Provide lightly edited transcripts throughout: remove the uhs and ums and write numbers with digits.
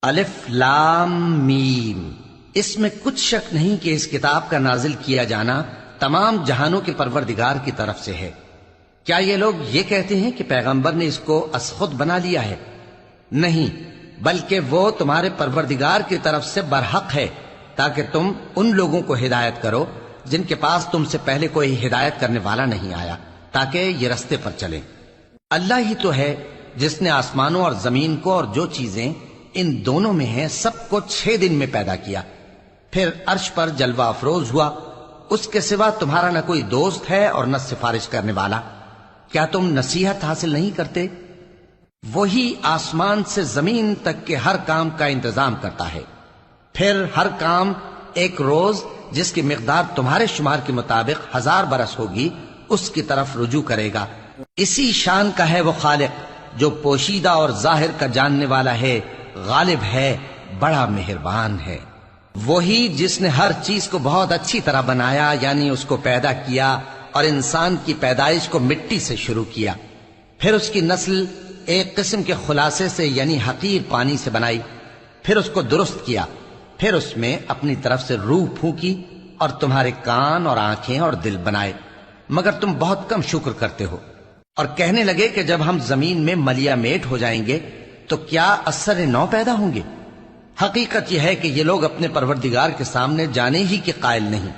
الف لام میم، اس میں کچھ شک نہیں کہ اس کتاب کا نازل کیا جانا تمام جہانوں کے پروردگار کی طرف سے ہے۔ کیا یہ لوگ یہ کہتے ہیں کہ پیغمبر نے اس کو از خود بنا لیا ہے؟ نہیں، بلکہ وہ تمہارے پروردگار کی طرف سے برحق ہے، تاکہ تم ان لوگوں کو ہدایت کرو جن کے پاس تم سے پہلے کوئی ہدایت کرنے والا نہیں آیا، تاکہ یہ رستے پر چلیں۔ اللہ ہی تو ہے جس نے آسمانوں اور زمین کو اور جو چیزیں ان دونوں میں ہیں سب کو 6 دن میں پیدا کیا، پھر عرش پر جلوہ افروز ہوا۔ اس کے سوا تمہارا نہ کوئی دوست ہے اور نہ سفارش کرنے والا۔ کیا تم نصیحت حاصل نہیں کرتے؟ وہی آسمان سے زمین تک کے ہر کام کا انتظام کرتا ہے، پھر ہر کام ایک روز جس کی مقدار تمہارے شمار کے مطابق 1000 برس ہوگی اس کی طرف رجوع کرے گا۔ اسی شان کا ہے وہ خالق جو پوشیدہ اور ظاہر کا جاننے والا ہے، غالب ہے، بڑا مہربان ہے۔ وہی جس نے ہر چیز کو بہت اچھی طرح بنایا، یعنی اس کو پیدا کیا اور انسان کی پیدائش کو مٹی سے شروع کیا، پھر اس کی نسل ایک قسم کے خلاصے سے یعنی حقیر پانی سے بنائی، پھر اس کو درست کیا، پھر اس میں اپنی طرف سے روح پھونکی اور تمہارے کان اور آنکھیں اور دل بنائے، مگر تم بہت کم شکر کرتے ہو۔ اور کہنے لگے کہ جب ہم زمین میں ملیا میٹ ہو جائیں گے تو کیا اثر نو پیدا ہوں گے؟ حقیقت یہ ہے کہ یہ لوگ اپنے پروردگار کے سامنے جانے ہی کے قائل نہیں۔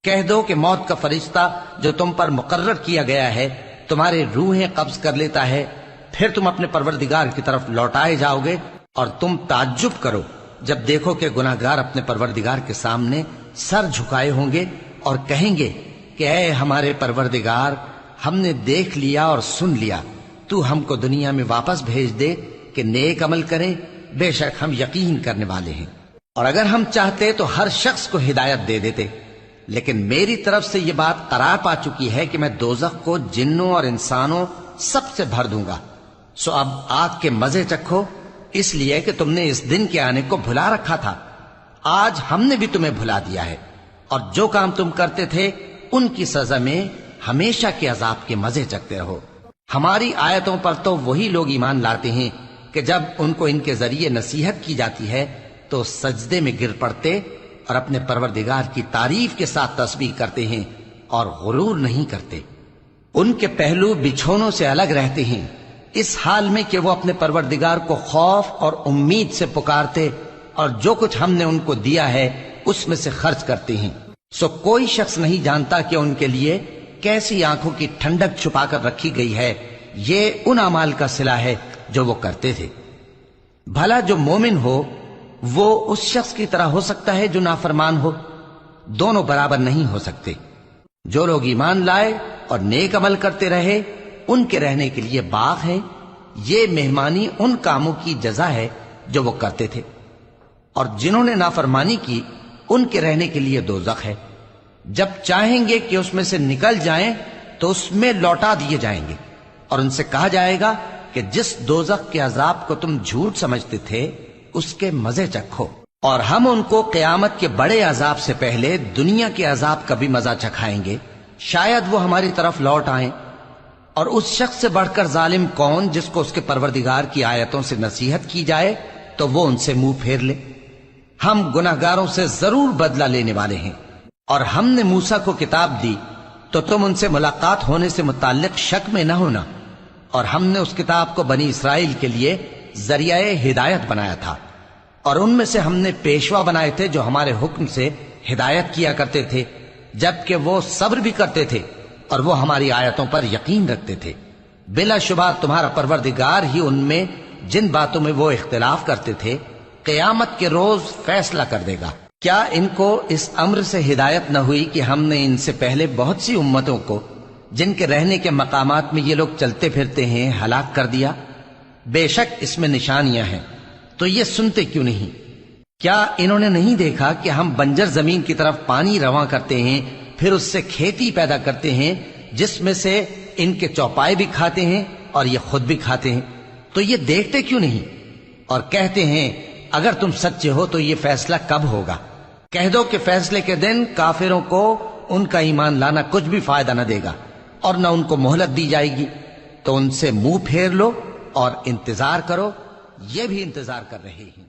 کہہ دو کہ موت کا فرشتہ جو تم پر مقرر کیا گیا ہے تمہارے روحیں قبض کر لیتا ہے، پھر تم اپنے پروردگار کی طرف لوٹائے جاؤ گے، اور تم تعجب کرو جب دیکھو کہ گناہگار اپنے پروردگار کے سامنے سر جھکائے ہوں گے اور کہیں گے کہ اے ہمارے پروردگار، ہم نے دیکھ لیا اور سن لیا، تو ہم کو دنیا میں واپس بھیج دے کہ نیک عمل کریں، بے شک ہم یقین کرنے والے ہیں۔ اور اگر ہم چاہتے تو ہر شخص کو ہدایت دے دیتے، لیکن میری طرف سے یہ بات قرار پا چکی ہے کہ میں دوزخ کو جنوں اور انسانوں سب سے بھر دوں گا، سو اب آگ کے مزے چکھو، اس لیے کہ تم نے اس دن کے آنے کو بھلا رکھا تھا۔ آج ہم نے بھی تمہیں بھلا دیا ہے، اور جو کام تم کرتے تھے ان کی سزا میں ہمیشہ کے عذاب کے مزے چکتے رہو۔ ہماری آیتوں پر تو وہی لوگ ایمان لاتے ہیں کہ جب ان کو ان کے ذریعے نصیحت کی جاتی ہے تو سجدے میں گر پڑتے اور اپنے پروردگار کی تعریف کے ساتھ تسبیح کرتے ہیں اور غرور نہیں کرتے۔ ان کے پہلو بچھونوں سے الگ رہتے ہیں، اس حال میں کہ وہ اپنے پروردگار کو خوف اور امید سے پکارتے اور جو کچھ ہم نے ان کو دیا ہے اس میں سے خرچ کرتے ہیں۔ سو کوئی شخص نہیں جانتا کہ ان کے لیے کیسی آنکھوں کی ٹھنڈک چھپا کر رکھی گئی ہے، یہ ان اعمال کا صلہ ہے جو وہ کرتے تھے۔ بھلا جو مومن ہو وہ اس شخص کی طرح ہو سکتا ہے جو نافرمان ہو؟ دونوں برابر نہیں ہو سکتے۔ جو لوگ ایمان لائے اور نیک عمل کرتے رہے ان کے رہنے کے لیے باغ ہے، یہ مہمانی ان کاموں کی جزا ہے جو وہ کرتے تھے، اور جنہوں نے نافرمانی کی ان کے رہنے کے لیے دوزخ ہے، جب چاہیں گے کہ اس میں سے نکل جائیں تو اس میں لوٹا دیے جائیں گے، اور ان سے کہا جائے گا کہ جس دوزخ کے عذاب کو تم جھوٹ سمجھتے تھے اس کے مزے چکھو، اور ہم ان کو قیامت کے بڑے عذاب سے پہلے دنیا کے عذاب کا بھی مزہ چکھائیں گے، شاید وہ ہماری طرف لوٹ آئیں۔ اور اس شخص سے بڑھ کر ظالم کون جس کو اس کے پروردگار کی آیتوں سے نصیحت کی جائے تو وہ ان سے منہ پھیر لے۔ ہم گناہگاروں سے ضرور بدلہ لینے والے ہیں۔ اور ہم نے موسیٰ کو کتاب دی تو تم ان سے ملاقات ہونے سے متعلق شک میں نہ ہونا، اور ہم نے اس کتاب کو بنی اسرائیل کے لیے ذریعہ ہدایت بنایا تھا، اور ان میں سے ہم نے پیشوا بنائے تھے جو ہمارے حکم سے ہدایت کیا کرتے تھے، جبکہ وہ صبر بھی کرتے تھے اور وہ ہماری آیتوں پر یقین رکھتے تھے۔ بلا شبہ تمہارا پروردگار ہی ان میں جن باتوں میں وہ اختلاف کرتے تھے قیامت کے روز فیصلہ کر دے گا۔ کیا ان کو اس امر سے ہدایت نہ ہوئی کہ ہم نے ان سے پہلے بہت سی امتوں کو جن کے رہنے کے مقامات میں یہ لوگ چلتے پھرتے ہیں ہلاک کر دیا؟ بے شک اس میں نشانیاں ہیں، تو یہ سنتے کیوں نہیں؟ کیا انہوں نے نہیں دیکھا کہ ہم بنجر زمین کی طرف پانی رواں کرتے ہیں، پھر اس سے کھیتی پیدا کرتے ہیں جس میں سے ان کے چوپائے بھی کھاتے ہیں اور یہ خود بھی کھاتے ہیں؟ تو یہ دیکھتے کیوں نہیں؟ اور کہتے ہیں اگر تم سچے ہو تو یہ فیصلہ کب ہوگا؟ کہہ دو کہ فیصلے کے دن کافروں کو ان کا ایمان لانا کچھ بھی فائدہ نہ دے گا اور نہ ان کو مہلت دی جائے گی، تو ان سے منہ پھیر لو اور انتظار کرو، یہ بھی انتظار کر رہے ہیں۔